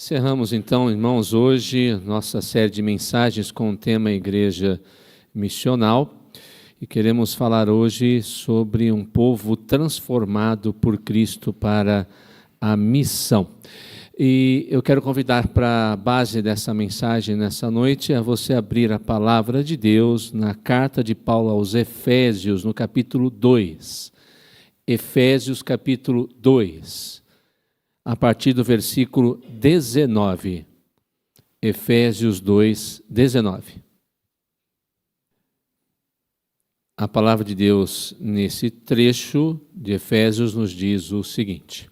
Encerramos então, irmãos, hoje nossa série de mensagens com o tema Igreja Missional e queremos falar hoje sobre um povo transformado por Cristo para a missão. E eu quero convidar para a base dessa mensagem nessa noite a você abrir a palavra de Deus na carta de Paulo aos Efésios, no capítulo 2. Efésios, capítulo 2. A partir do versículo 19. Efésios 2, 19. A palavra de Deus nesse trecho de Efésios nos diz o seguinte: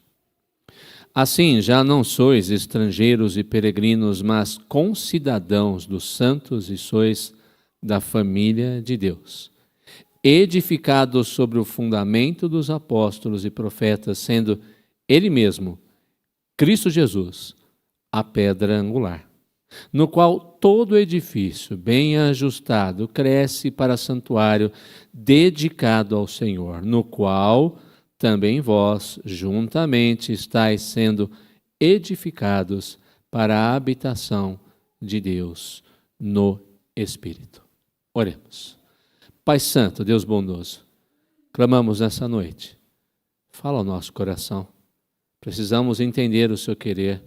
Assim, já não sois estrangeiros e peregrinos, mas concidadãos dos santos e sois da família de Deus, edificados sobre o fundamento dos apóstolos e profetas, sendo Ele mesmo, Cristo Jesus, a pedra angular, no qual todo edifício bem ajustado cresce para santuário dedicado ao Senhor, no qual também vós juntamente estáis sendo edificados para a habitação de Deus no Espírito. Oremos. Pai Santo, Deus bondoso, clamamos nessa noite, fala ao nosso coração. Precisamos entender o seu querer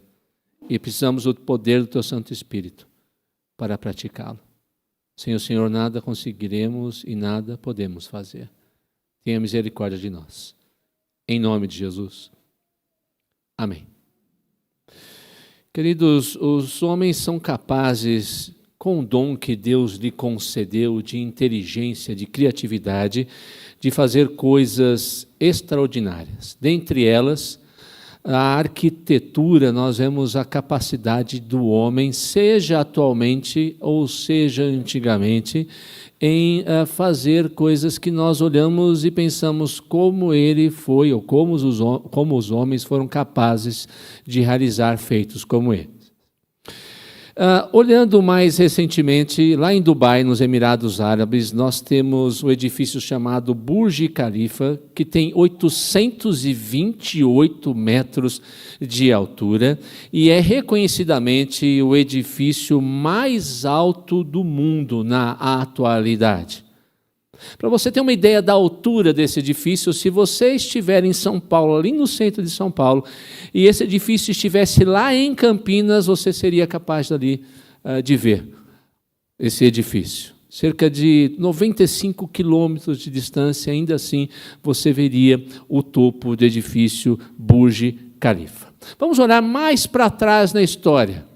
e precisamos do poder do teu Santo Espírito para praticá-lo. Sem o Senhor nada conseguiremos e nada podemos fazer. Tenha misericórdia de nós. Em nome de Jesus. Amém. Queridos, os homens são capazes, com o dom que Deus lhe concedeu de inteligência, de criatividade, de fazer coisas extraordinárias. Dentre elas, a arquitetura, nós vemos a capacidade do homem, seja atualmente ou seja antigamente, em fazer coisas que nós olhamos e pensamos como ele foi, ou como os homens foram capazes de realizar feitos como ele. Olhando mais recentemente, lá em Dubai, nos Emirados Árabes, nós temos o edifício chamado Burj Khalifa, que tem 828 metros de altura e é reconhecidamente o edifício mais alto do mundo na atualidade. Para você ter uma ideia da altura desse edifício, se você estiver em São Paulo, ali no centro de São Paulo, e esse edifício estivesse lá em Campinas, você seria capaz de ver esse edifício. Cerca de 95 quilômetros de distância, ainda assim, você veria o topo do edifício Burj Khalifa. Vamos olhar mais para trás na história.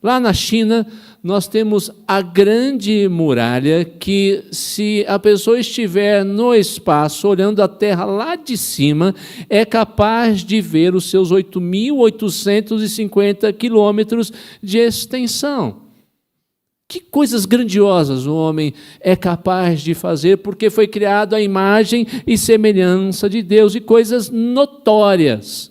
Lá na China, nós temos a Grande Muralha, que se a pessoa estiver no espaço, olhando a Terra lá de cima, é capaz de ver os seus 8.850 quilômetros de extensão. Que coisas grandiosas o homem é capaz de fazer, porque foi criado à imagem e semelhança de Deus, e coisas notórias.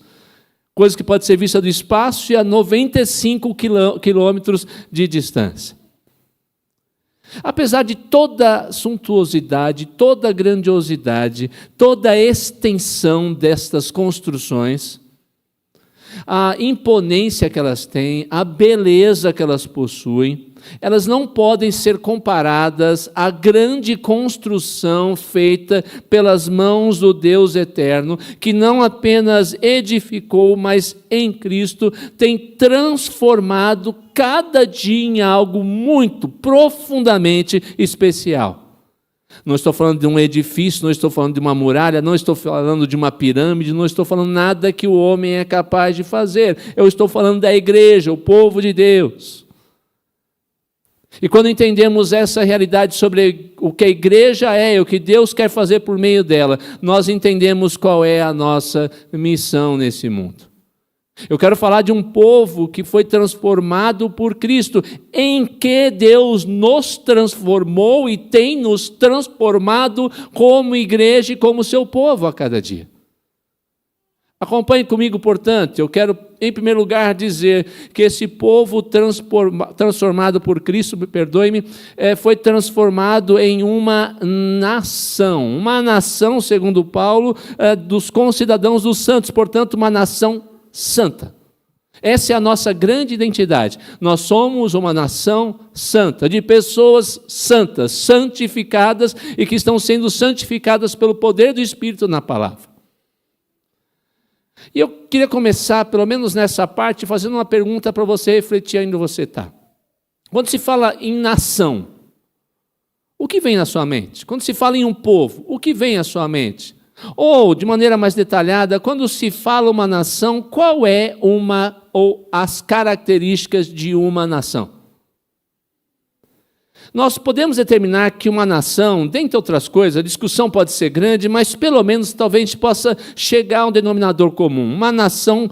Coisa que pode ser vista do espaço e a 95 quilômetros de distância. Apesar de toda a suntuosidade, toda a grandiosidade, toda a extensão destas construções, a imponência que elas têm, a beleza que elas possuem, elas não podem ser comparadas à grande construção feita pelas mãos do Deus eterno, que não apenas edificou, mas em Cristo tem transformado cada dia em algo muito profundamente especial. Não estou falando de um edifício, não estou falando de uma muralha, não estou falando de uma pirâmide, não estou falando nada que o homem é capaz de fazer. Eu estou falando da igreja, o povo de Deus. E quando entendemos essa realidade sobre o que a igreja é e o que Deus quer fazer por meio dela, nós entendemos qual é a nossa missão nesse mundo. Eu quero falar de um povo que foi transformado por Cristo, em que Deus nos transformou e tem nos transformado como igreja e como seu povo a cada dia. Acompanhe comigo, portanto, eu quero, em primeiro lugar, dizer que esse povo transformado por Cristo, foi transformado em uma nação, segundo Paulo, dos concidadãos dos santos, portanto, uma nação santa. Essa é a nossa grande identidade. Nós somos uma nação santa, de pessoas santas, santificadas e que estão sendo santificadas pelo poder do Espírito na palavra. E eu queria começar, pelo menos nessa parte, fazendo uma pergunta para você refletir onde você está. Quando se fala em nação, o que vem na sua mente? Quando se fala em um povo, o que vem à sua mente? Ou, de maneira mais detalhada, quando se fala uma nação, qual é uma ou as características de uma nação? Nós podemos determinar que uma nação, dentre outras coisas, a discussão pode ser grande, mas pelo menos talvez a gente possa chegar a um denominador comum. Uma nação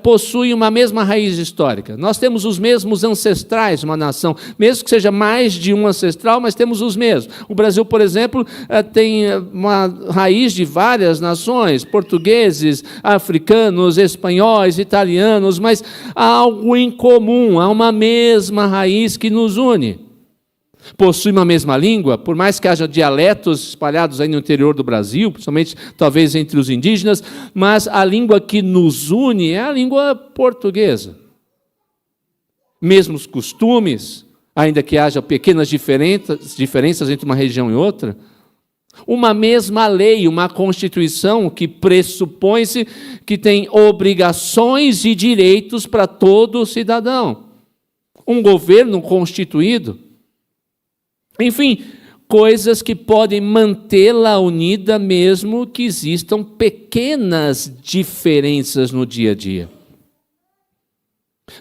possui uma mesma raiz histórica. Nós temos os mesmos ancestrais, uma nação, mesmo que seja mais de um ancestral, mas temos os mesmos. O Brasil, por exemplo, tem uma raiz de várias nações, portugueses, africanos, espanhóis, italianos, mas há algo em comum, há uma mesma raiz que nos une. Possui uma mesma língua, por mais que haja dialetos espalhados aí no interior do Brasil, principalmente talvez entre os indígenas, mas a língua que nos une é a língua portuguesa. Mesmos costumes, ainda que haja pequenas diferenças entre uma região e outra, uma mesma lei, uma Constituição que pressupõe-se que tem obrigações e direitos para todo cidadão. Um governo constituído. Enfim, coisas que podem mantê-la unida mesmo que existam pequenas diferenças no dia a dia.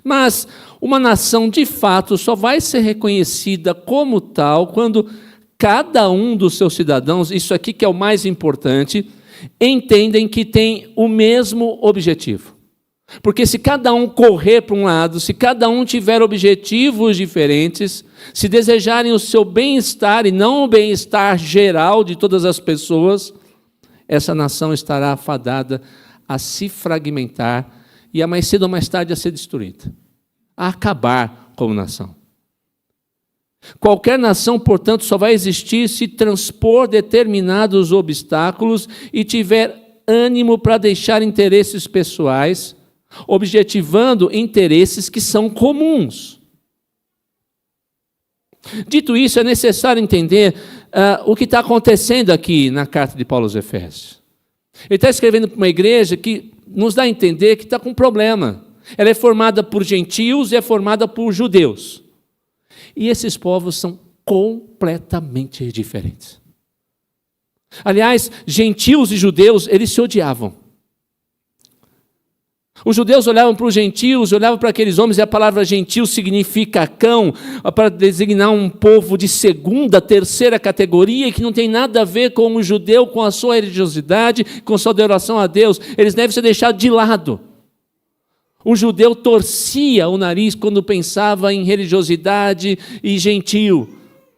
Mas uma nação, de fato, só vai ser reconhecida como tal quando cada um dos seus cidadãos, isso aqui que é o mais importante, entendem que tem o mesmo objetivo. Porque se cada um correr para um lado, se cada um tiver objetivos diferentes, se desejarem o seu bem-estar e não o bem-estar geral de todas as pessoas, essa nação estará afadada a se fragmentar e a mais cedo ou mais tarde a ser destruída, a acabar como nação. Qualquer nação, portanto, só vai existir se transpor determinados obstáculos e tiver ânimo para deixar interesses pessoais, objetivando interesses que são comuns. Dito isso, é necessário entender o que está acontecendo aqui na carta de Paulo aos Efésios. Ele está escrevendo para uma igreja que nos dá a entender que está com um problema. Ela é formada por gentios e é formada por judeus. E esses povos são completamente diferentes. Aliás, gentios e judeus, eles se odiavam. Os judeus olhavam para os gentios, olhavam para aqueles homens, e a palavra gentil significa cão, para designar um povo de segunda, terceira categoria, que não tem nada a ver com o judeu, com a sua religiosidade, com a sua adoração a Deus. Eles devem ser deixados de lado. O judeu torcia o nariz quando pensava em religiosidade e gentil.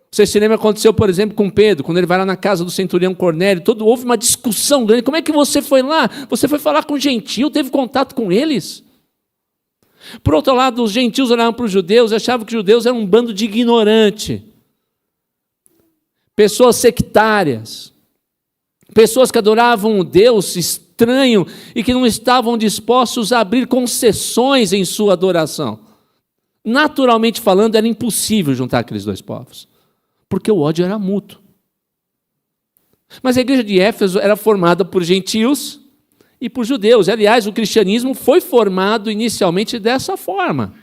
Você se lembra, aconteceu, por exemplo, com Pedro, quando ele vai lá na casa do centurião Cornélio, houve uma discussão grande. Como é que você foi lá? Você foi falar com o gentil, teve contato com eles? Por outro lado, os gentios olhavam para os judeus e achavam que os judeus eram um bando de ignorante, pessoas sectárias, pessoas que adoravam um Deus estranho e que não estavam dispostos a abrir concessões em sua adoração. Naturalmente falando, era impossível juntar aqueles dois povos, porque o ódio era mútuo. Mas a igreja de Éfeso era formada por gentios e por judeus. Aliás, o cristianismo foi formado inicialmente dessa forma,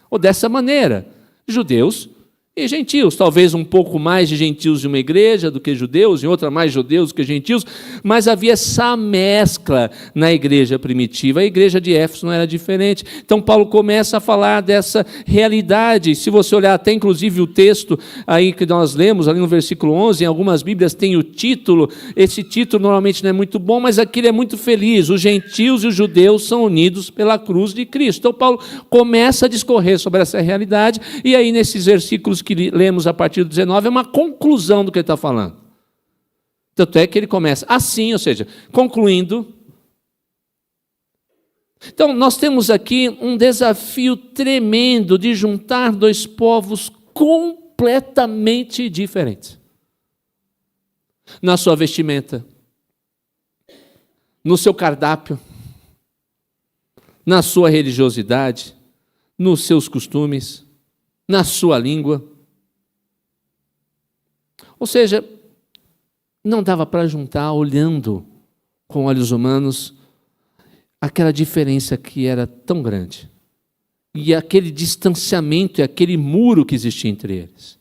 ou dessa maneira. Judeus e gentios, talvez um pouco mais de gentios em uma igreja do que judeus, em outra mais judeus do que gentios, mas havia essa mescla na igreja primitiva. A igreja de Éfeso não era diferente. Então Paulo começa a falar dessa realidade. Se você olhar até inclusive o texto aí que nós lemos, ali no versículo 11, em algumas bíblias tem o título, esse título normalmente não é muito bom, mas aqui ele é muito feliz. Os gentios e os judeus são unidos pela cruz de Cristo. Então Paulo começa a discorrer sobre essa realidade, e aí nesses versículos que lemos a partir do 19, é uma conclusão do que ele está falando. Tanto é que ele começa assim, ou seja, concluindo. Então, nós temos aqui um desafio tremendo de juntar dois povos completamente diferentes. Na sua vestimenta, no seu cardápio, na sua religiosidade, nos seus costumes, na sua língua. Ou seja, não dava para juntar, olhando com olhos humanos, aquela diferença que era tão grande. E aquele distanciamento e aquele muro que existia entre eles.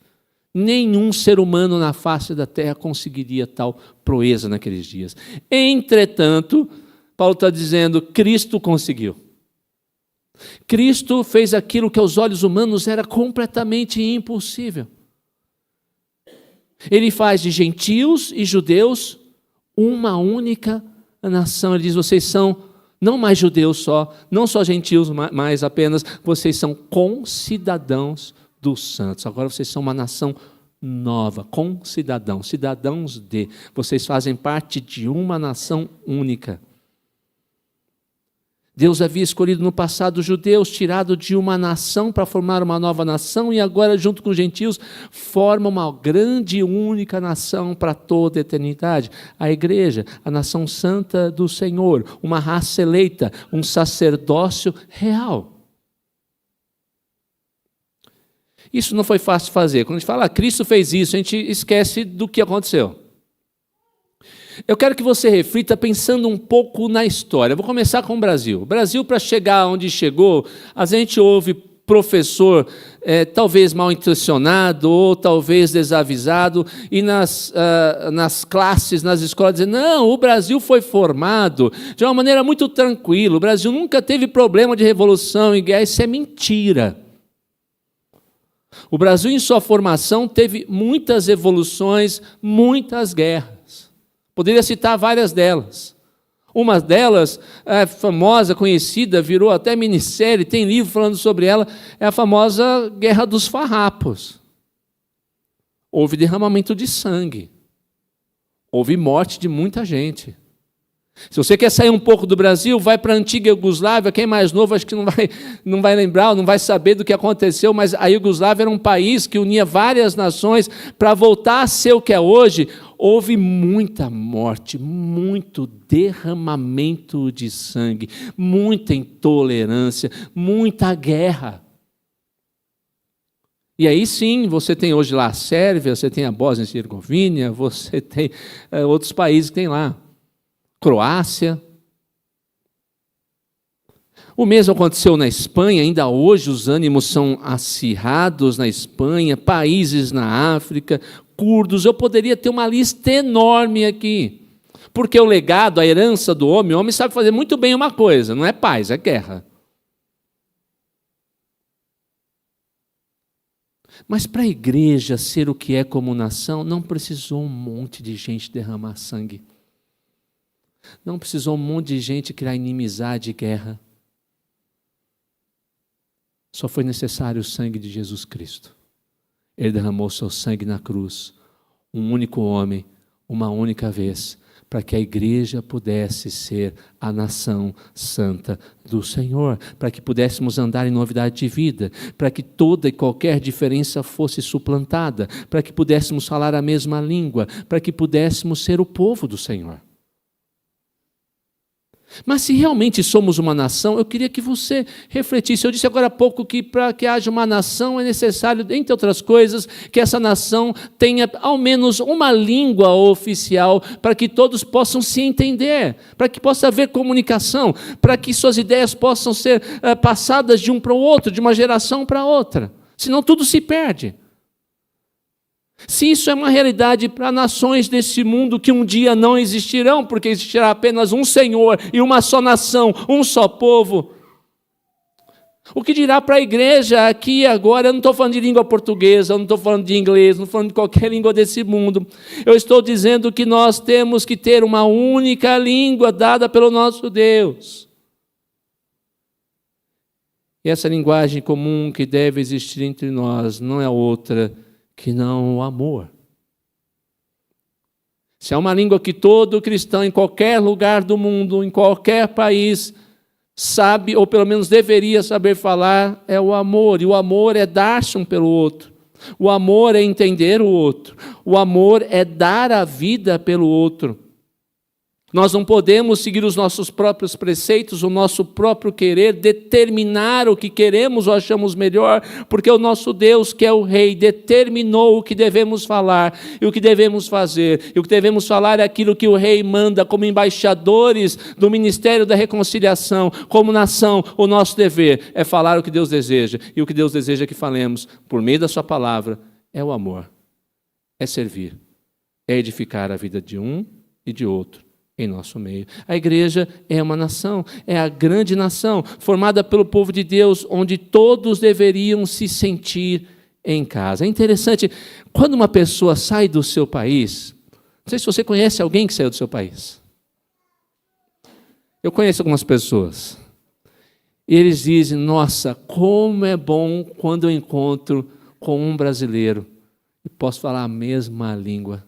Nenhum ser humano na face da terra conseguiria tal proeza naqueles dias. Entretanto, Paulo está dizendo, Cristo conseguiu. Cristo fez aquilo que aos olhos humanos era completamente impossível. Ele faz de gentios e judeus uma única nação. Ele diz, vocês são não mais judeus só, não só gentios mais apenas, vocês são concidadãos dos santos. Agora vocês são uma nação nova, concidadãos, cidadãos de. Vocês fazem parte de uma nação única. Deus havia escolhido no passado os judeus, tirado de uma nação para formar uma nova nação, e agora, junto com os gentios, forma uma grande e única nação para toda a eternidade. A igreja, a nação santa do Senhor, uma raça eleita, um sacerdócio real. Isso não foi fácil de fazer. Quando a gente fala, Cristo fez isso, a gente esquece do que aconteceu. Eu quero que você reflita pensando um pouco na história. Eu vou começar com o Brasil. O Brasil, para chegar onde chegou, a gente ouve professor talvez mal intencionado ou talvez desavisado, e nas classes, nas escolas, dizer, não, o Brasil foi formado de uma maneira muito tranquila, o Brasil nunca teve problema de revolução e guerra. Isso é mentira. O Brasil, em sua formação, teve muitas evoluções, muitas guerras. Poderia citar várias delas. Uma delas, famosa, conhecida, virou até minissérie, tem livro falando sobre ela, é a famosa Guerra dos Farrapos. Houve derramamento de sangue. Houve morte de muita gente. Se você quer sair um pouco do Brasil, vai para a antiga Iugoslávia. Quem é mais novo acho que não vai lembrar, não vai saber do que aconteceu, mas a Iugoslávia era um país que unia várias nações para voltar a ser o que é hoje. Houve muita morte, muito derramamento de sangue, muita intolerância, muita guerra. E aí sim, você tem hoje lá a Sérvia, você tem a Bósnia e Herzegovina, você tem outros países que tem lá. Croácia. O mesmo aconteceu na Espanha, ainda hoje os ânimos são acirrados na Espanha, países na África, curdos. Eu poderia ter uma lista enorme aqui, porque o legado, a herança do homem, o homem sabe fazer muito bem uma coisa, não é paz, é guerra. Mas para a igreja ser o que é como nação, não precisou um monte de gente derramar sangue. Não precisou um monte de gente criar inimizade e guerra. Só foi necessário o sangue de Jesus Cristo. Ele derramou seu sangue na cruz, um único homem, uma única vez, para que a igreja pudesse ser a nação santa do Senhor, para que pudéssemos andar em novidade de vida, para que toda e qualquer diferença fosse suplantada, para que pudéssemos falar a mesma língua, para que pudéssemos ser o povo do Senhor. Mas se realmente somos uma nação, eu queria que você refletisse. Eu disse agora há pouco que para que haja uma nação é necessário, entre outras coisas, que essa nação tenha ao menos uma língua oficial para que todos possam se entender, para que possa haver comunicação, para que suas ideias possam ser passadas de um para o outro, de uma geração para outra. Senão tudo se perde. Se isso é uma realidade para nações desse mundo que um dia não existirão, porque existirá apenas um Senhor e uma só nação, um só povo, o que dirá para a igreja aqui e agora? Eu não estou falando de língua portuguesa, eu não estou falando de inglês, não estou falando de qualquer língua desse mundo. Eu estou dizendo que nós temos que ter uma única língua dada pelo nosso Deus. E essa linguagem comum que deve existir entre nós não é outra que não o amor. Se há uma língua que todo cristão em qualquer lugar do mundo, em qualquer país, sabe, ou pelo menos deveria saber falar, é o amor. E o amor é dar-se um pelo outro. O amor é entender o outro. O amor é dar a vida pelo outro. Nós não podemos seguir os nossos próprios preceitos, o nosso próprio querer, determinar o que queremos ou achamos melhor, porque o nosso Deus, que é o Rei, determinou o que devemos falar e o que devemos fazer. E o que devemos falar é aquilo que o Rei manda como embaixadores do Ministério da Reconciliação, como nação. O nosso dever é falar o que Deus deseja. E o que Deus deseja que falemos, por meio da sua palavra, é o amor, é servir, é edificar a vida de um e de outro em nosso meio. A igreja é uma nação, é a grande nação, formada pelo povo de Deus, onde todos deveriam se sentir em casa. É interessante, quando uma pessoa sai do seu país, não sei se você conhece alguém que saiu do seu país. Eu conheço algumas pessoas, e eles dizem, nossa, como é bom quando eu encontro com um brasileiro, e posso falar a mesma língua,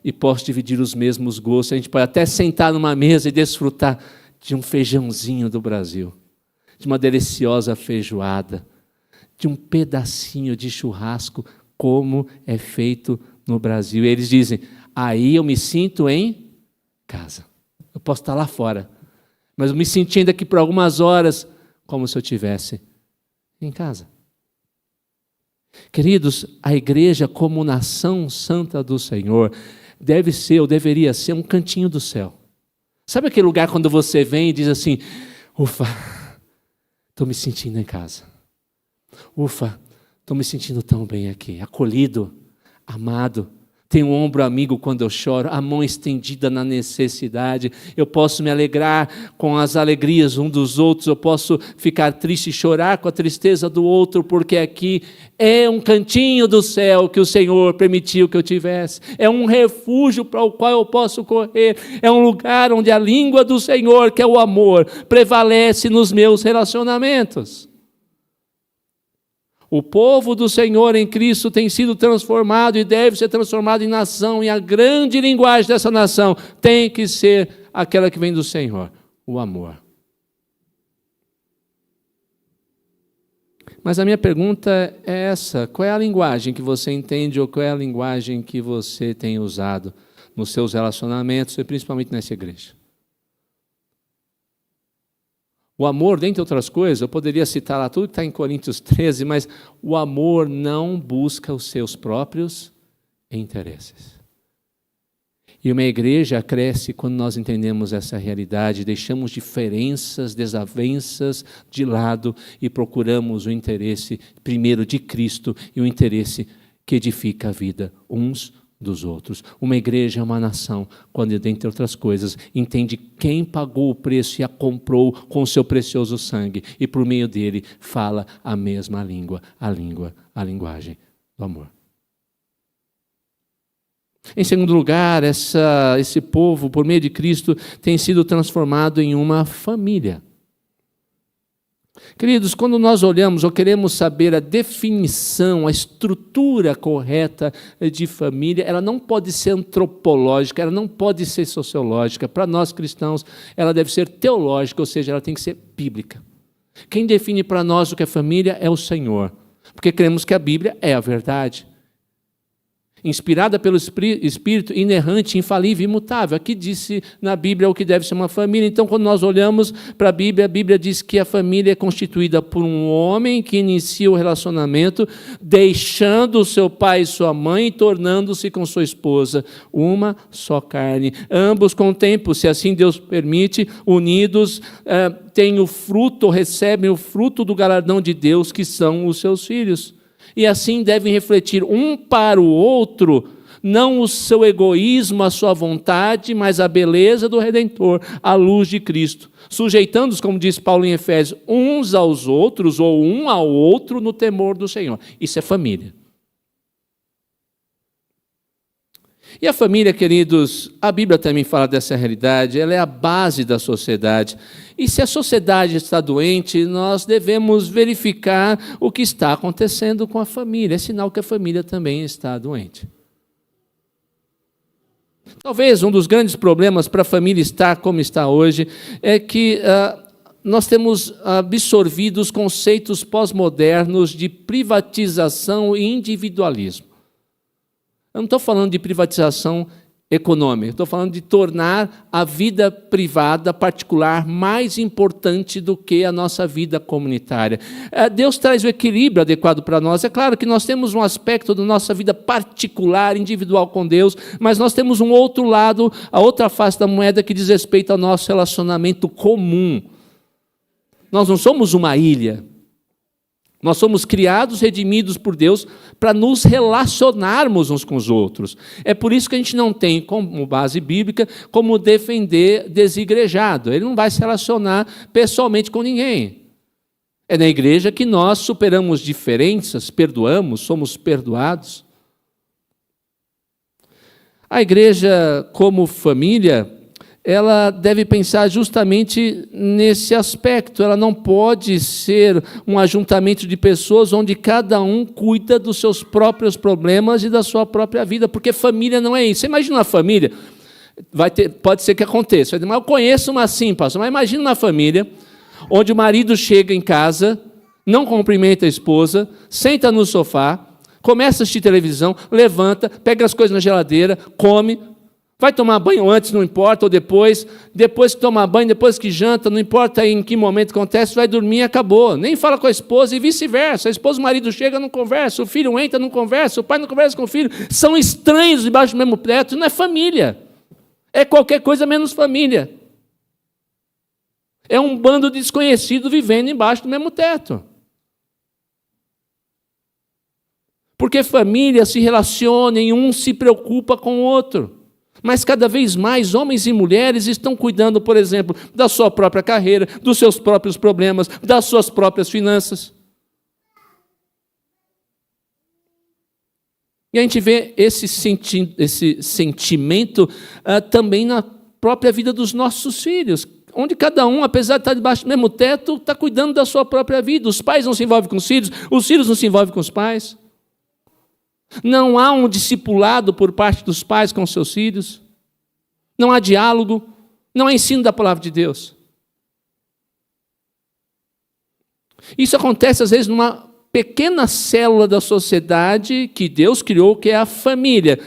e posso dividir os mesmos gostos. A gente pode até sentar numa mesa e desfrutar de um feijãozinho do Brasil, de uma deliciosa feijoada, de um pedacinho de churrasco, como é feito no Brasil. E eles dizem, aí eu me sinto em casa. Eu posso estar lá fora, mas eu me senti ainda aqui por algumas horas, como se eu estivesse em casa. Queridos, a igreja como nação santa do Senhor deve ser, ou deveria ser, um cantinho do céu. Sabe aquele lugar quando você vem e diz assim, ufa, estou me sentindo em casa. Ufa, estou me sentindo tão bem aqui, acolhido, amado. Tenho um ombro amigo quando eu choro, a mão estendida na necessidade. Eu posso me alegrar com as alegrias um dos outros, eu posso ficar triste e chorar com a tristeza do outro, porque aqui é um cantinho do céu que o Senhor permitiu que eu tivesse. É um refúgio para o qual eu posso correr. É um lugar onde a língua do Senhor, que é o amor, prevalece nos meus relacionamentos. O povo do Senhor em Cristo tem sido transformado e deve ser transformado em nação, e a grande linguagem dessa nação tem que ser aquela que vem do Senhor, o amor. Mas a minha pergunta é essa, qual é a linguagem que você entende ou qual é a linguagem que você tem usado nos seus relacionamentos e principalmente nessa igreja? O amor, dentre outras coisas, eu poderia citar lá tudo que está em Coríntios 13, mas o amor não busca os seus próprios interesses. E uma igreja cresce quando nós entendemos essa realidade, deixamos diferenças, desavenças de lado e procuramos o interesse primeiro de Cristo e o interesse que edifica a vida uns dos outros. Uma igreja é uma nação quando, dentre outras coisas, entende quem pagou o preço e a comprou com o seu precioso sangue e por meio dele fala a mesma língua, a linguagem do amor. Em segundo lugar, esse povo, por meio de Cristo, tem sido transformado em uma família. Queridos, quando nós olhamos ou queremos saber a definição, a estrutura correta de família, ela não pode ser antropológica, ela não pode ser sociológica. Para nós cristãos, ela deve ser teológica, ou seja, ela tem que ser bíblica. Quem define para nós o que é família é o Senhor, porque cremos que a Bíblia é a verdade. Inspirada pelo Espírito, inerrante, infalível, imutável. Aqui disse na Bíblia o que deve ser uma família. Então, quando nós olhamos para a Bíblia diz que a família é constituída por um homem que inicia o relacionamento, deixando o seu pai e sua mãe e tornando-se com sua esposa uma só carne. Ambos com o tempo, se assim Deus permite, unidos, têm o fruto, recebem o fruto do galardão de Deus, que são os seus filhos. E assim devem refletir um para o outro, não o seu egoísmo, a sua vontade, mas a beleza do Redentor, a luz de Cristo. Sujeitando-os, como diz Paulo em Efésios, uns aos outros, ou um ao outro no temor do Senhor. Isso é família. E a família, queridos, a Bíblia também fala dessa realidade, ela é a base da sociedade. E se a sociedade está doente, nós devemos verificar o que está acontecendo com a família. É sinal que a família também está doente. Talvez um dos grandes problemas para a família estar como está hoje é que nós temos absorvido os conceitos pós-modernos de privatização e individualismo. Eu não estou falando de privatização econômica. Estou falando de tornar a vida privada, particular, mais importante do que a nossa vida comunitária. Deus traz o equilíbrio adequado para nós. É claro que nós temos um aspecto da nossa vida particular, individual com Deus, mas nós temos um outro lado, a outra face da moeda que diz respeito ao nosso relacionamento comum. Nós não somos uma ilha. Nós somos criados, redimidos por Deus para nos relacionarmos uns com os outros. É por isso que a gente não tem como base bíblica como defender desigrejado. Ele não vai se relacionar pessoalmente com ninguém. É na igreja que nós superamos diferenças, perdoamos, somos perdoados. A igreja, como família, ela deve pensar justamente nesse aspecto. Ela não pode ser um ajuntamento de pessoas onde cada um cuida dos seus próprios problemas e da sua própria vida, porque família não é isso. Você imagina uma família, pode ser que aconteça, mas eu conheço uma assim, pastor, mas imagina uma família onde o marido chega em casa, não cumprimenta a esposa, senta no sofá, começa a assistir televisão, levanta, pega as coisas na geladeira, come, vai tomar banho antes, não importa, ou depois que toma banho, depois que janta, não importa em que momento acontece, vai dormir e acabou. Nem fala com a esposa e vice-versa. A esposa, o marido chega, não conversa, o filho entra, não conversa, o pai não conversa com o filho. São estranhos debaixo do mesmo teto, não é família. É qualquer coisa menos família. É um bando de desconhecidos vivendo embaixo do mesmo teto. Porque família se relaciona e um se preocupa com o outro. Mas cada vez mais homens e mulheres estão cuidando, por exemplo, da sua própria carreira, dos seus próprios problemas, das suas próprias finanças. E a gente vê esse sentimento também na própria vida dos nossos filhos, onde cada um, apesar de estar debaixo do mesmo teto, está cuidando da sua própria vida. Os pais não se envolvem com os filhos não se envolvem com os pais. Não há um discipulado por parte dos pais com seus filhos. Não há diálogo. Não há ensino da palavra de Deus. Isso acontece, às vezes, numa pequena célula da sociedade que Deus criou, que é a família.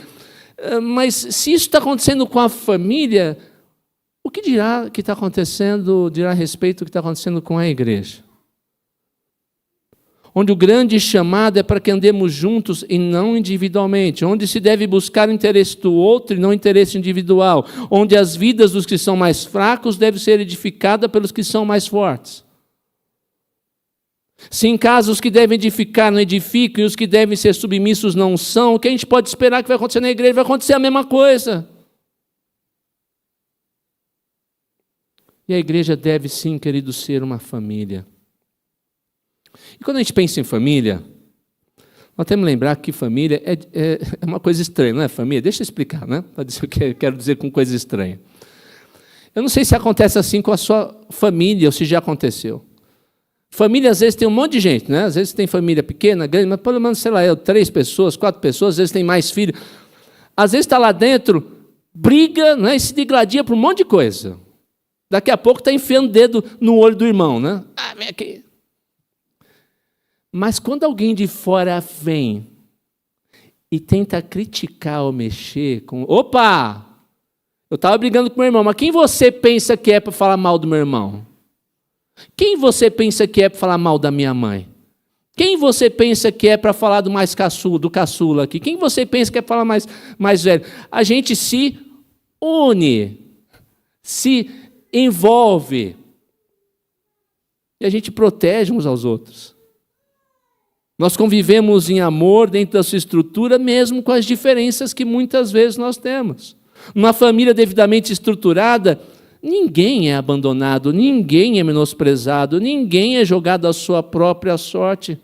Mas se isso está acontecendo com a família, o que dirá que está acontecendo, dirá a respeito do que está acontecendo com a igreja? Onde o grande chamado é para que andemos juntos e não individualmente, onde se deve buscar o interesse do outro e não o interesse individual, onde as vidas dos que são mais fracos devem ser edificadas pelos que são mais fortes. Se em casa os que devem edificar não edificam e os que devem ser submissos não são, o que a gente pode esperar que vai acontecer na igreja? Vai acontecer a mesma coisa. E a igreja deve sim, querido, ser uma família. E quando a gente pensa em família, nós temos que lembrar que família é uma coisa estranha, não é família? Deixa eu explicar, né? Para dizer o que eu quero dizer com coisa estranha. Eu não sei se acontece assim com a sua família ou se já aconteceu. Família, às vezes, tem um monte de gente, né? Às vezes tem família pequena, grande, mas pelo menos, sei lá, 3 pessoas, 4 pessoas, às vezes tem mais filhos. Às vezes está lá dentro, briga, né? E se digladia por um monte de coisa. Daqui a pouco está enfiando o dedo no olho do irmão, né? Ah, vem aqui. Mas quando alguém de fora vem e tenta criticar ou mexer com... Opa! Eu estava brigando com meu irmão, mas quem você pensa que é para falar mal do meu irmão? Quem você pensa que é para falar mal da minha mãe? Quem você pensa que é para falar do caçula aqui? Quem você pensa que é para falar mais velho? A gente se une, se envolve. E a gente protege uns aos outros. Nós convivemos em amor dentro da sua estrutura, mesmo com as diferenças que muitas vezes nós temos. Numa família devidamente estruturada, ninguém é abandonado, ninguém é menosprezado, ninguém é jogado à sua própria sorte.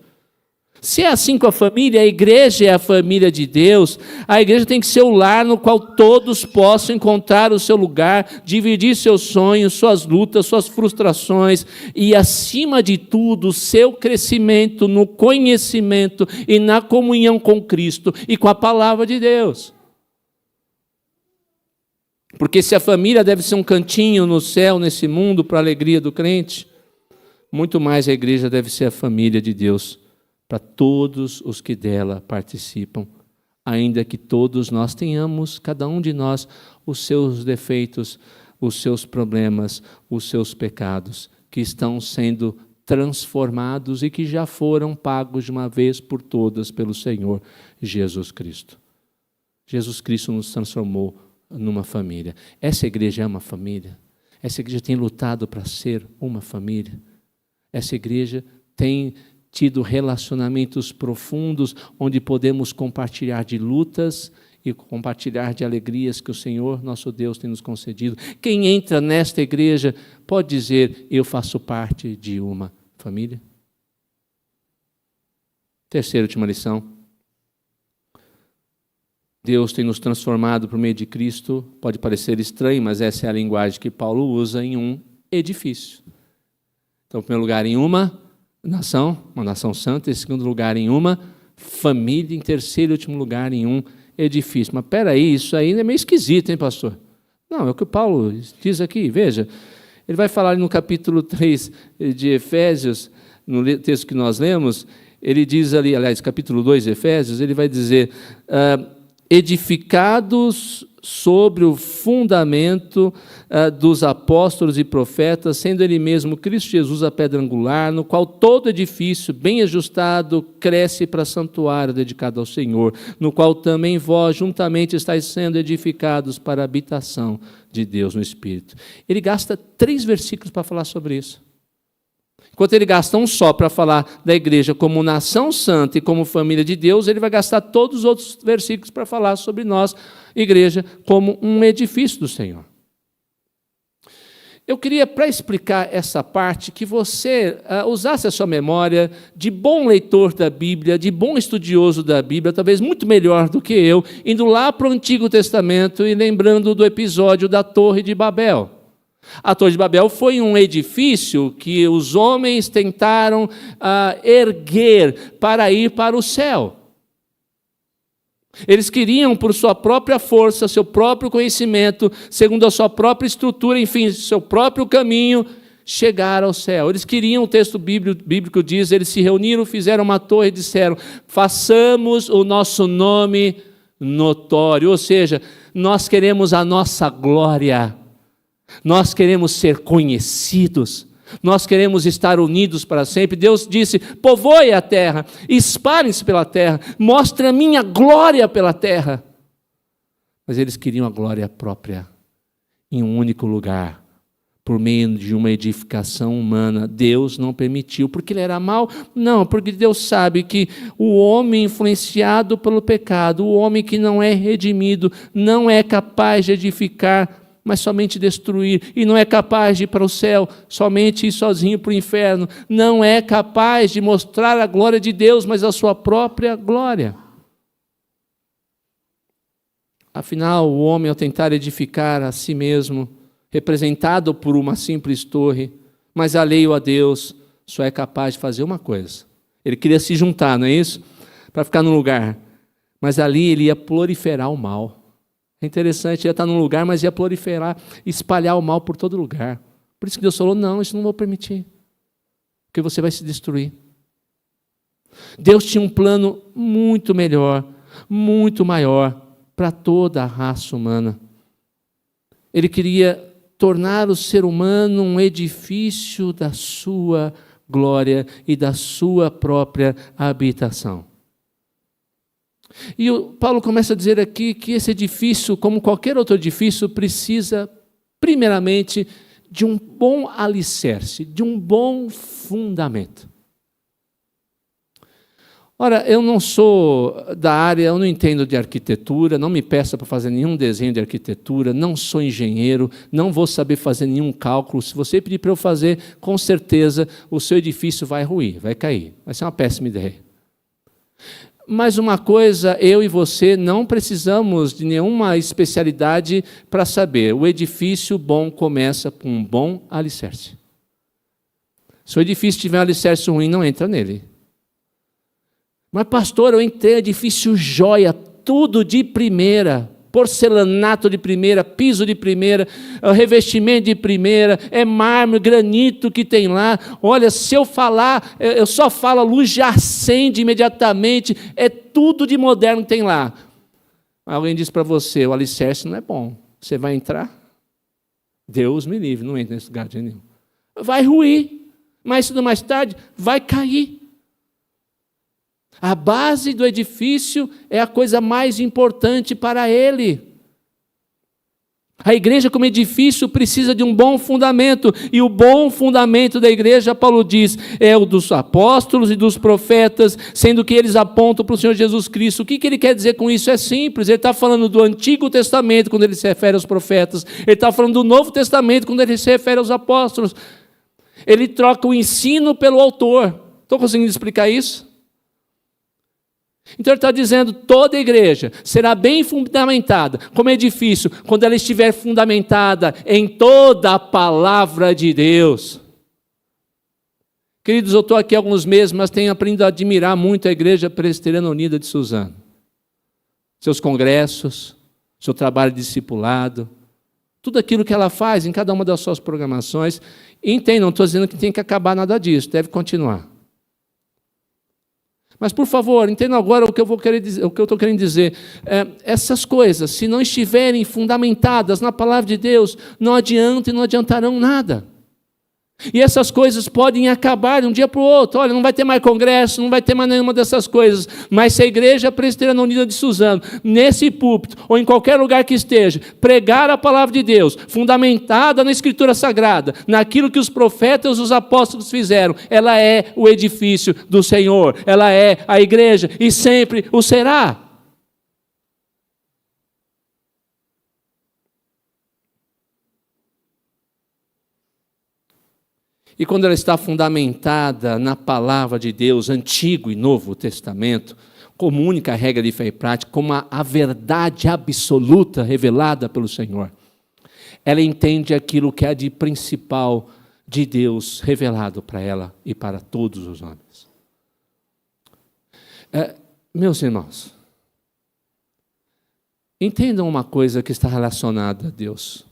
Se é assim com a família, a igreja é a família de Deus, a igreja tem que ser o lar no qual todos possam encontrar o seu lugar, dividir seus sonhos, suas lutas, suas frustrações e, acima de tudo, o seu crescimento no conhecimento e na comunhão com Cristo e com a palavra de Deus. Porque se a família deve ser um cantinho no céu, nesse mundo, para a alegria do crente, muito mais a igreja deve ser a família de Deus, para todos os que dela participam, ainda que todos nós tenhamos, cada um de nós, os seus defeitos, os seus problemas, os seus pecados, que estão sendo transformados e que já foram pagos de uma vez por todas pelo Senhor Jesus Cristo. Jesus Cristo nos transformou numa família. Essa igreja é uma família. Essa igreja tem lutado para ser uma família. Essa igreja tem tido relacionamentos profundos, onde podemos compartilhar de lutas e compartilhar de alegrias que o Senhor, nosso Deus, tem nos concedido. Quem entra nesta igreja pode dizer: eu faço parte de uma família. Terceira e última lição. Deus tem nos transformado por meio de Cristo. Pode parecer estranho, mas essa é a linguagem que Paulo usa, em um edifício. Então, em primeiro lugar, em uma nação santa. Em segundo lugar, em uma família. Em terceiro e último lugar, em um edifício. Mas peraí, isso aí é meio esquisito, hein, pastor? Não, é o que o Paulo diz aqui, veja. Ele vai falar no capítulo 3 de Efésios, no texto que nós lemos, ele diz ali, aliás, capítulo 2 de Efésios, ele vai dizer: edificados sobre o fundamento dos apóstolos e profetas, sendo ele mesmo Cristo Jesus a pedra angular, no qual todo edifício bem ajustado cresce para santuário dedicado ao Senhor, no qual também vós juntamente estáis sendo edificados para a habitação de Deus no Espírito. Ele gasta 3 versículos para falar sobre isso. Enquanto ele gasta um só para falar da igreja como nação santa e como família de Deus, ele vai gastar todos os outros versículos para falar sobre nós, igreja, como um edifício do Senhor. Eu queria, para explicar essa parte, que você usasse a sua memória de bom leitor da Bíblia, de bom estudioso da Bíblia, talvez muito melhor do que eu, indo lá para o Antigo Testamento e lembrando do episódio da Torre de Babel. A Torre de Babel foi um edifício que os homens tentaram erguer para ir para o céu. Eles queriam, por sua própria força, seu próprio conhecimento, segundo a sua própria estrutura, enfim, seu próprio caminho, chegar ao céu. Eles queriam, o texto bíblico diz, eles se reuniram, fizeram uma torre e disseram: façamos o nosso nome notório, ou seja, nós queremos a nossa glória. Nós queremos ser conhecidos, nós queremos estar unidos para sempre. Deus disse: povoe a terra, espalhem-se pela terra, mostre a minha glória pela terra. Mas eles queriam a glória própria, em um único lugar, por meio de uma edificação humana. Deus não permitiu, porque ele era mau? Não, porque Deus sabe que o homem influenciado pelo pecado, o homem que não é redimido, não é capaz de edificar, mas somente destruir, e não é capaz de ir para o céu, somente ir sozinho para o inferno, não é capaz de mostrar a glória de Deus, mas a sua própria glória. Afinal, o homem, ao tentar edificar a si mesmo, representado por uma simples torre, mas alheio a Deus, só é capaz de fazer uma coisa. Ele queria se juntar, não é isso? Para ficar num lugar, mas ali ele ia proliferar o mal. É interessante, ia estar num lugar, mas ia proliferar, espalhar o mal por todo lugar. Por isso que Deus falou: não, isso não vou permitir, porque você vai se destruir. Deus tinha um plano muito melhor, muito maior, para toda a raça humana. Ele queria tornar o ser humano um edifício da sua glória e da sua própria habitação. E o Paulo começa a dizer aqui que esse edifício, como qualquer outro edifício, precisa, primeiramente, de um bom alicerce, de um bom fundamento. Ora, eu não sou da área, eu não entendo de arquitetura, não me peça para fazer nenhum desenho de arquitetura, não sou engenheiro, não vou saber fazer nenhum cálculo. Se você pedir para eu fazer, com certeza o seu edifício vai ruir, vai cair. Vai ser uma péssima ideia. Mas uma coisa, eu e você não precisamos de nenhuma especialidade para saber: o edifício bom começa com um bom alicerce. Se o edifício tiver um alicerce ruim, não entra nele. Mas pastor, eu entrei, edifício joia, tudo de primeira, porcelanato de primeira, piso de primeira, revestimento de primeira, é mármore, granito que tem lá. Olha, se eu falar, eu só falo, a luz já acende imediatamente, é tudo de moderno que tem lá. Alguém diz para você, o alicerce não é bom. Você vai entrar? Deus me livre, não entra nesse lugar de nenhum. Vai ruir, mais cedo ou mais tarde vai cair. A base do edifício é a coisa mais importante para ele. A igreja como edifício precisa de um bom fundamento, e o bom fundamento da igreja, Paulo diz, é o dos apóstolos e dos profetas, sendo que eles apontam para o Senhor Jesus Cristo. O que ele quer dizer com isso? É simples, ele está falando do Antigo Testamento quando ele se refere aos profetas, ele está falando do Novo Testamento quando ele se refere aos apóstolos. Ele troca o ensino pelo autor. Estou conseguindo explicar isso? Então ele está dizendo, toda igreja será bem fundamentada como edifício, quando ela estiver fundamentada em toda a palavra de Deus. Queridos, eu estou aqui há alguns meses, mas tenho aprendido a admirar muito a Igreja Presbiteriana Unida de Suzano. Seus congressos, seu trabalho de discipulado, tudo aquilo que ela faz em cada uma das suas programações. Entendam, não estou dizendo que tem que acabar nada disso, deve continuar. Mas, por favor, entendam agora o que eu estou querendo dizer. Essas coisas, se não estiverem fundamentadas na palavra de Deus, não adiantam e não adiantarão nada. E essas coisas podem acabar de um dia para o outro. Olha, não vai ter mais congresso, não vai ter mais nenhuma dessas coisas. Mas se a Igreja Presbiteriana Unida de Suzano, nesse púlpito, ou em qualquer lugar que esteja, pregar a palavra de Deus, fundamentada na Escritura Sagrada, naquilo que os profetas e os apóstolos fizeram, ela é o edifício do Senhor, ela é a igreja, e sempre o será. E quando ela está fundamentada na palavra de Deus, Antigo e Novo Testamento, como única regra de fé e prática, como a verdade absoluta revelada pelo Senhor, ela entende aquilo que é de principal de Deus revelado para ela e para todos os homens. Meus irmãos, entendam uma coisa que está relacionada a Deus.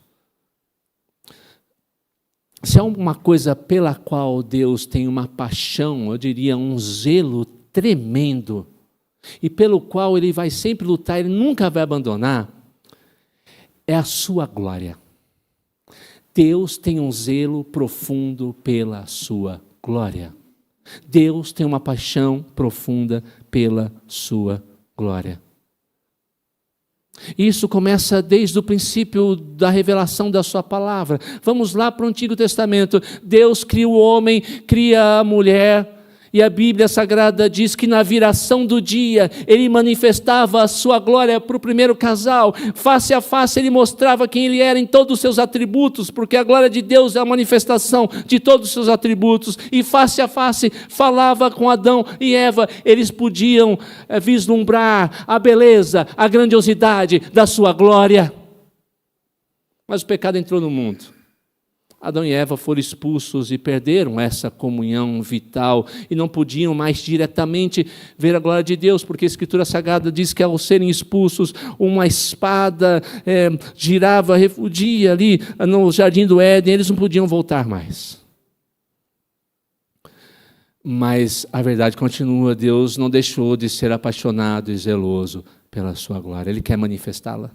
Se há uma coisa pela qual Deus tem uma paixão, eu diria um zelo tremendo, e pelo qual Ele vai sempre lutar, Ele nunca vai abandonar, é a sua glória. Deus tem um zelo profundo pela sua glória. Deus tem uma paixão profunda pela sua glória. Isso começa desde o princípio da revelação da sua palavra. Vamos lá para o Antigo Testamento. Deus cria o homem, cria a mulher, e a Bíblia Sagrada diz que na viração do dia, Ele manifestava a sua glória para o primeiro casal. Face a face, Ele mostrava quem Ele era em todos os seus atributos, porque a glória de Deus é a manifestação de todos os seus atributos. E face a face, falava com Adão e Eva. Eles podiam vislumbrar a beleza, a grandiosidade da sua glória. Mas o pecado entrou no mundo. Adão e Eva foram expulsos e perderam essa comunhão vital e não podiam mais diretamente ver a glória de Deus, porque a Escritura Sagrada diz que ao serem expulsos, uma espada girava, refugia ali no jardim do Éden, eles não podiam voltar mais. Mas a verdade continua, Deus não deixou de ser apaixonado e zeloso pela sua glória, Ele quer manifestá-la.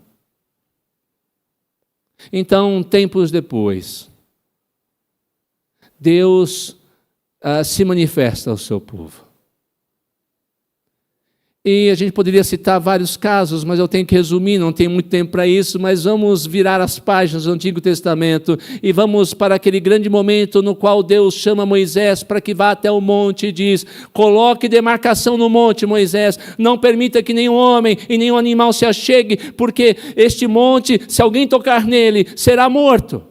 Então, tempos depois, Deus se manifesta ao seu povo. E a gente poderia citar vários casos, mas eu tenho que resumir, não tenho muito tempo para isso, mas vamos virar as páginas do Antigo Testamento e vamos para aquele grande momento no qual Deus chama Moisés para que vá até o monte e diz: coloque demarcação no monte, Moisés, não permita que nenhum homem e nenhum animal se achegue, porque este monte, se alguém tocar nele, será morto.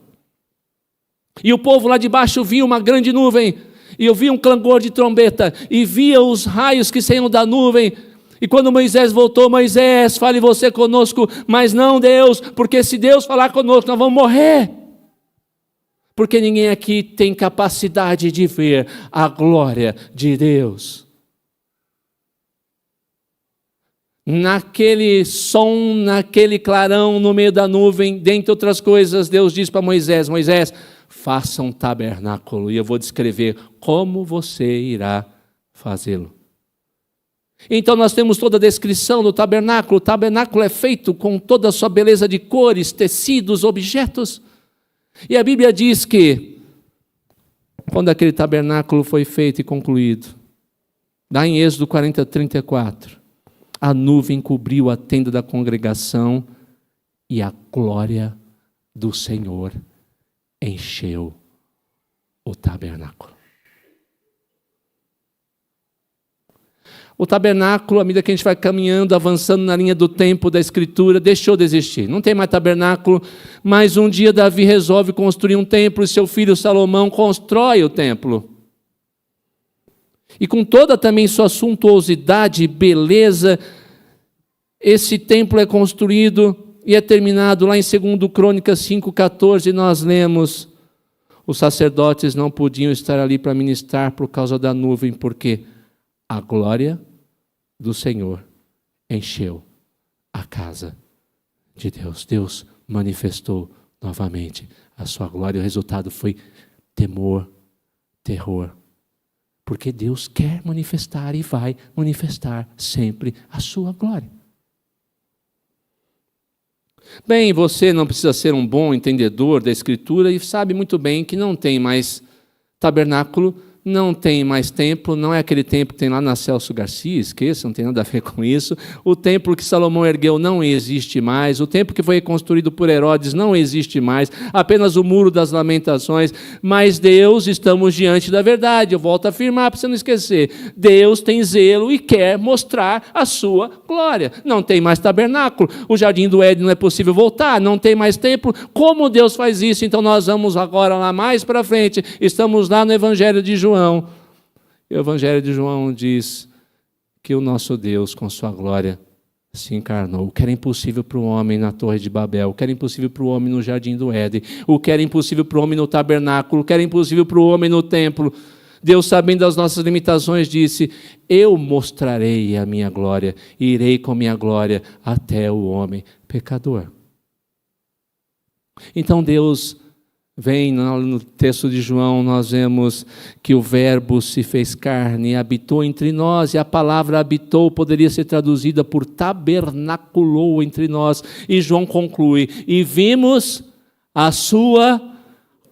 E o povo lá de baixo via uma grande nuvem, e ouvia um clangor de trombeta, e via os raios que saíam da nuvem. E quando Moisés voltou: Moisés, fale você conosco, mas não Deus, porque se Deus falar conosco, nós vamos morrer. Porque ninguém aqui tem capacidade de ver a glória de Deus. Naquele som, naquele clarão no meio da nuvem, dentre outras coisas, Deus diz para Moisés: Moisés, faça um tabernáculo, e eu vou descrever como você irá fazê-lo. Então nós temos toda a descrição do tabernáculo. O tabernáculo é feito com toda a sua beleza de cores, tecidos, objetos. E a Bíblia diz que, quando aquele tabernáculo foi feito e concluído, lá em Êxodo 40, 34, a nuvem cobriu a tenda da congregação e a glória do Senhor encheu o tabernáculo. O tabernáculo, à medida que a gente vai caminhando, avançando na linha do tempo da Escritura, deixou de existir. Não tem mais tabernáculo, mas um dia Davi resolve construir um templo e seu filho Salomão constrói o templo. E com toda também sua suntuosidade e beleza, esse templo é construído e é terminado. Lá em 2 Crônicas 5,14, nós lemos: os sacerdotes não podiam estar ali para ministrar por causa da nuvem, porque a glória do Senhor encheu a casa de Deus. Deus manifestou novamente a sua glória. O resultado foi temor, terror. Porque Deus quer manifestar e vai manifestar sempre a sua glória. Bem, você não precisa ser um bom entendedor da Escritura e sabe muito bem que não tem mais tabernáculo, não tem mais templo, não é aquele templo que tem lá na Celso Garcia, esqueça, não tem nada a ver com isso. O templo que Salomão ergueu não existe mais, o templo que foi construído por Herodes não existe mais, apenas o muro das lamentações. Mas Deus, estamos diante da verdade, eu volto a afirmar para você não esquecer, Deus tem zelo e quer mostrar a sua glória. Não tem mais tabernáculo, o jardim do Éden não é possível voltar, não tem mais templo. Como Deus faz isso? Então nós vamos agora lá mais para frente, estamos lá no Evangelho de João. O Evangelho de João diz que o nosso Deus, com sua glória, se encarnou. O que era impossível para o homem na Torre de Babel, o que era impossível para o homem no Jardim do Éden, o que era impossível para o homem no tabernáculo, o que era impossível para o homem no templo. Deus, sabendo das nossas limitações, disse: eu mostrarei a minha glória, e irei com minha glória até o homem pecador. Então Deus vem, no texto de João, nós vemos que o Verbo se fez carne e habitou entre nós, e a palavra habitou poderia ser traduzida por tabernaculou entre nós. E João conclui: e vimos a sua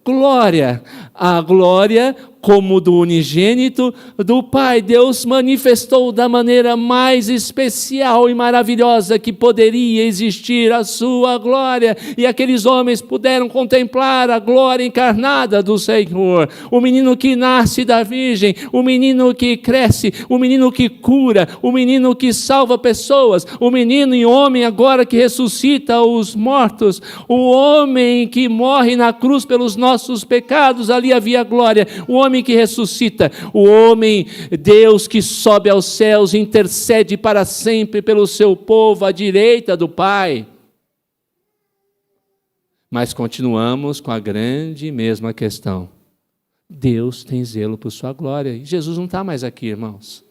glória, a glória como do unigênito do Pai. Deus manifestou da maneira mais especial e maravilhosa que poderia existir a sua glória, e aqueles homens puderam contemplar a glória encarnada do Senhor, o menino que nasce da virgem, o menino que cresce, o menino que cura, o menino que salva pessoas, o menino e homem agora que ressuscita os mortos, o homem que morre na cruz pelos nossos pecados. Ali havia glória. O homem que ressuscita, o homem, Deus que sobe aos céus, intercede para sempre pelo seu povo à direita do Pai. Mas continuamos com a grande e mesma questão: Deus tem zelo por sua glória, e Jesus não está mais aqui, irmãos.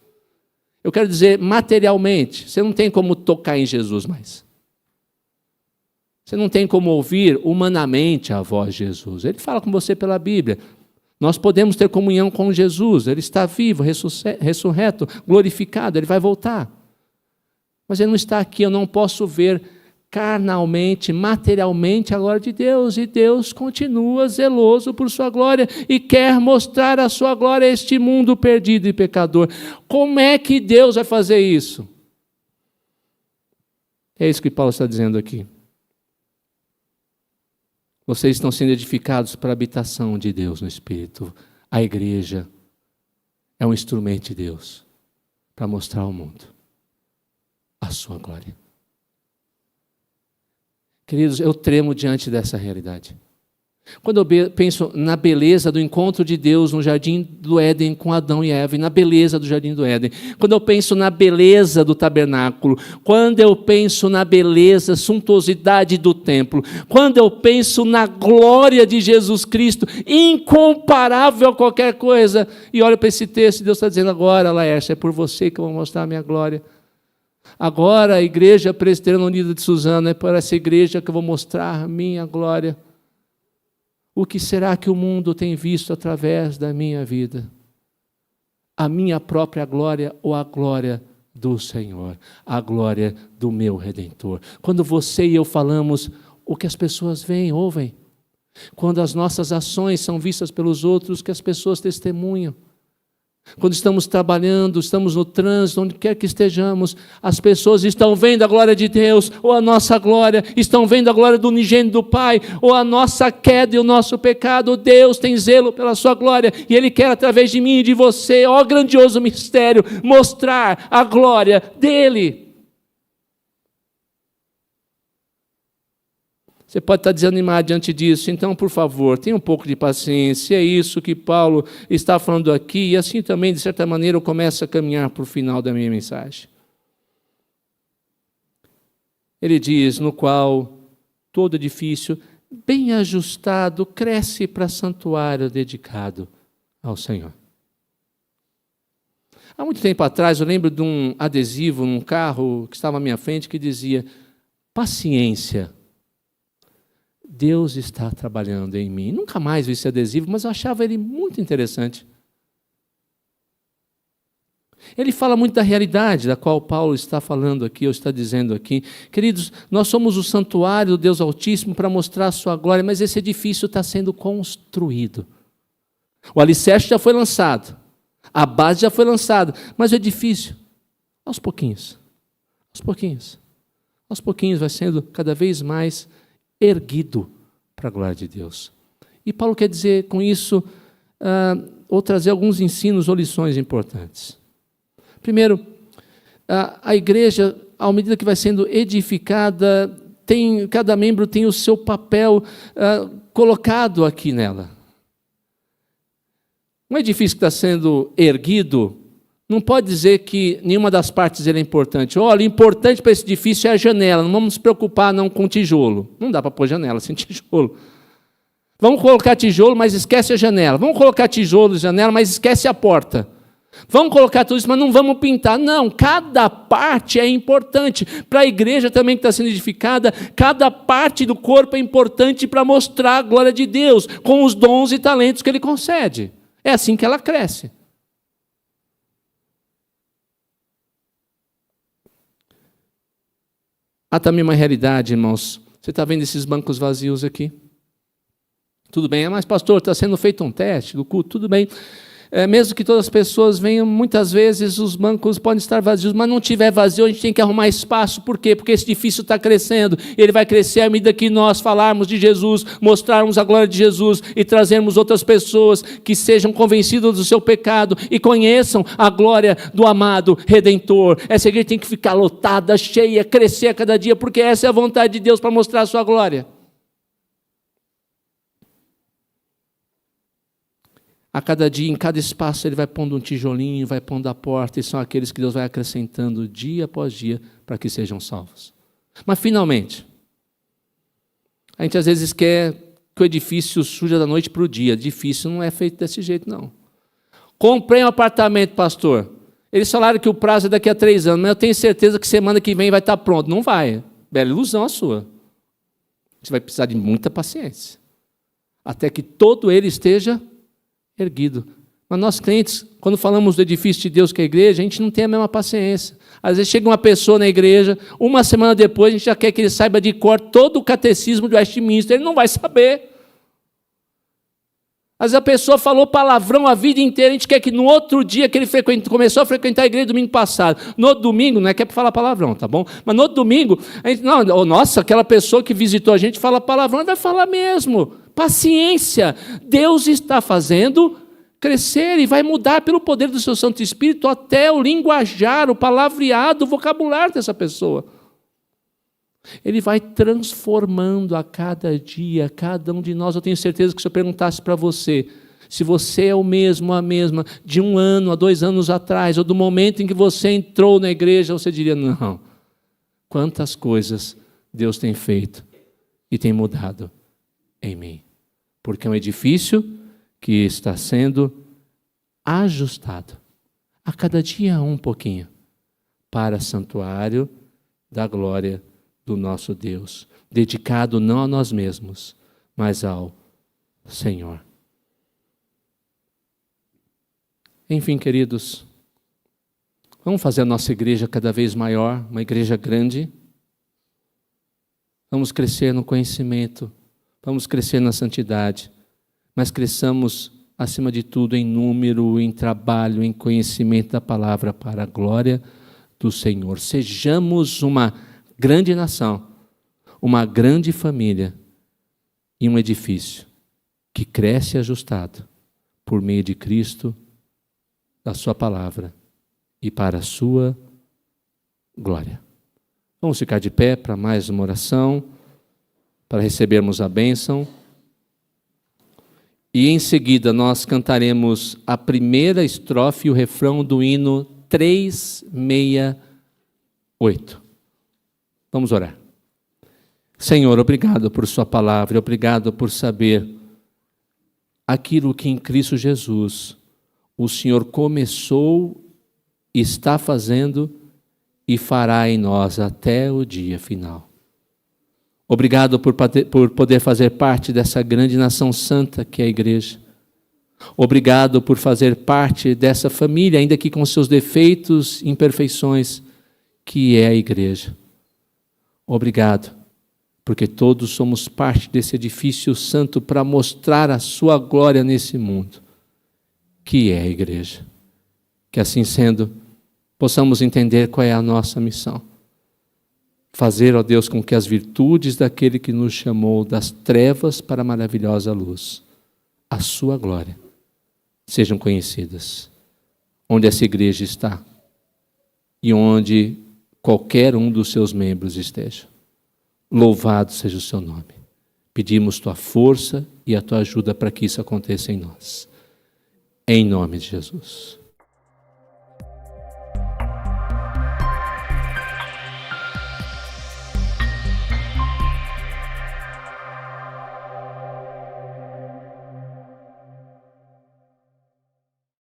Eu quero dizer, materialmente, você não tem como tocar em Jesus mais. Você não tem como ouvir humanamente a voz de Jesus. Ele fala com você pela Bíblia. Nós podemos ter comunhão com Jesus, Ele está vivo, ressurreto, glorificado, Ele vai voltar. Mas Ele não está aqui, eu não posso ver carnalmente, materialmente a glória de Deus, e Deus continua zeloso por sua glória e quer mostrar a sua glória a este mundo perdido e pecador. Como é que Deus vai fazer isso? É isso que Paulo está dizendo aqui. Vocês estão sendo edificados para a habitação de Deus no Espírito. A igreja é um instrumento de Deus para mostrar ao mundo a sua glória. Queridos, eu tremo diante dessa realidade. Quando eu penso na beleza do encontro de Deus no Jardim do Éden com Adão e Eva, e na beleza do Jardim do Éden, quando eu penso na beleza do tabernáculo, quando eu penso na beleza, suntuosidade do templo, quando eu penso na glória de Jesus Cristo, incomparável a qualquer coisa, e olho para esse texto e Deus está dizendo: agora, Laércio, é por você que eu vou mostrar a minha glória. Agora a Igreja Presbiteriana Unida de Suzano é por essa igreja que eu vou mostrar a minha glória. O que será que o mundo tem visto através da minha vida? A minha própria glória ou a glória do Senhor, a glória do meu Redentor. Quando você e eu falamos, o que as pessoas veem, ouvem. Quando as nossas ações são vistas pelos outros, que as pessoas testemunham. Quando estamos trabalhando, estamos no trânsito, onde quer que estejamos, as pessoas estão vendo a glória de Deus, ou a nossa glória, estão vendo a glória do unigênito do Pai, ou a nossa queda e o nosso pecado. Deus tem zelo pela sua glória, e Ele quer, através de mim e de você, ó grandioso mistério, mostrar a glória dEle. Você pode estar desanimado diante disso, então, por favor, tenha um pouco de paciência. É isso que Paulo está falando aqui, e assim também, de certa maneira, eu começo a caminhar para o final da minha mensagem. Ele diz, no qual todo edifício, bem ajustado, cresce para santuário dedicado ao Senhor. Há muito tempo atrás, eu lembro de um adesivo num carro que estava à minha frente, que dizia, paciência, Deus está trabalhando em mim. Nunca mais vi esse adesivo, mas eu achava ele muito interessante. Ele fala muito da realidade da qual Paulo está falando aqui, ou está dizendo aqui. Queridos, nós somos o santuário do Deus Altíssimo para mostrar a sua glória, mas esse edifício está sendo construído. O alicerce já foi lançado, a base já foi lançada, mas o edifício, aos pouquinhos vai sendo cada vez mais erguido para a glória de Deus. E Paulo quer dizer com isso, ou trazer alguns ensinos ou lições importantes. Primeiro, a igreja, à medida que vai sendo edificada, cada membro tem o seu papel colocado aqui nela. Um edifício que está sendo erguido, não pode dizer que nenhuma das partes é importante. Olha, importante para esse edifício é a janela, não vamos nos preocupar não com tijolo. Não dá para pôr janela sem tijolo. Vamos colocar tijolo, mas esquece a janela. Vamos colocar tijolo e janela, mas esquece a porta. Vamos colocar tudo isso, mas não vamos pintar. Não, cada parte é importante. Para a igreja também que está sendo edificada, cada parte do corpo é importante para mostrar a glória de Deus, com os dons e talentos que Ele concede. É assim que ela cresce. Há também uma realidade, irmãos. Você está vendo esses bancos vazios aqui? Tudo bem, mas pastor, está sendo feito um teste do culto, tudo bem. Mesmo que todas as pessoas venham, muitas vezes os bancos podem estar vazios, mas não tiver vazio, a gente tem que arrumar espaço. Por quê? Porque esse edifício está crescendo, ele vai crescer à medida que nós falarmos de Jesus, mostrarmos a glória de Jesus e trazermos outras pessoas que sejam convencidas do seu pecado e conheçam a glória do amado Redentor. Essa igreja tem que ficar lotada, cheia, crescer a cada dia, porque essa é a vontade de Deus para mostrar a sua glória. A cada dia, em cada espaço, Ele vai pondo um tijolinho, vai pondo a porta, e são aqueles que Deus vai acrescentando dia após dia para que sejam salvos. Mas, finalmente, a gente às vezes quer que o edifício suja da noite para o dia. Edifício não é feito desse jeito, não. Comprei um apartamento, pastor. Eles falaram que o prazo é daqui a 3 anos, mas eu tenho certeza que semana que vem vai estar pronto. Não vai. Bela ilusão a sua. Você vai precisar de muita paciência, até que todo ele esteja erguido. Mas nós crentes, quando falamos do edifício de Deus que é a igreja, a gente não tem a mesma paciência. Às vezes chega uma pessoa na igreja, uma semana depois a gente já quer que ele saiba de cor todo o catecismo de Westminster, ele não vai saber. Às vezes a pessoa falou palavrão a vida inteira, a gente quer que no outro dia que ele começou a frequentar a igreja domingo passado, no outro domingo, não é que é para falar palavrão, tá bom? Mas no outro domingo, a gente, não, nossa, aquela pessoa que visitou a gente fala palavrão, vai falar mesmo. Paciência, Deus está fazendo crescer e vai mudar pelo poder do seu Santo Espírito até o linguajar, o palavreado, o vocabulário dessa pessoa. Ele vai transformando a cada dia, cada um de nós. Eu tenho certeza que se eu perguntasse para você, se você é o mesmo, a mesma, de 1 ano a 2 anos atrás, ou do momento em que você entrou na igreja, você diria, não, quantas coisas Deus tem feito e tem mudado em mim. Porque é um edifício que está sendo ajustado, a cada dia um pouquinho, para santuário da glória do nosso Deus, dedicado não a nós mesmos, mas ao Senhor. Enfim, queridos, Vamos fazer a nossa igreja cada vez maior, uma igreja grande. Vamos crescer no conhecimento, vamos crescer na santidade, mas cresçamos, acima de tudo, em número, em trabalho, em conhecimento da palavra para a glória do Senhor. Sejamos uma grande nação, uma grande família e um edifício que cresce ajustado por meio de Cristo, da sua palavra e para a sua glória. Vamos ficar de pé para mais uma oração, para recebermos a bênção. E em seguida nós cantaremos a primeira estrofe e o refrão do hino 368. Vamos orar. Senhor, obrigado por sua palavra, obrigado por saber aquilo que em Cristo Jesus o Senhor começou, está fazendo e fará em nós até o dia final. Obrigado por poder fazer parte dessa grande nação santa que é a igreja. Obrigado por fazer parte dessa família, ainda que com seus defeitos e imperfeições, que é a igreja. Obrigado, porque todos somos parte desse edifício santo para mostrar a sua glória nesse mundo, que é a igreja. Que assim sendo, possamos entender qual é a nossa missão. Fazer, ó Deus, com que as virtudes daquele que nos chamou das trevas para a maravilhosa luz, a sua glória, sejam conhecidas, onde essa igreja está e onde qualquer um dos seus membros esteja. Louvado seja o seu nome. Pedimos tua força e a tua ajuda para que isso aconteça em nós. Em nome de Jesus.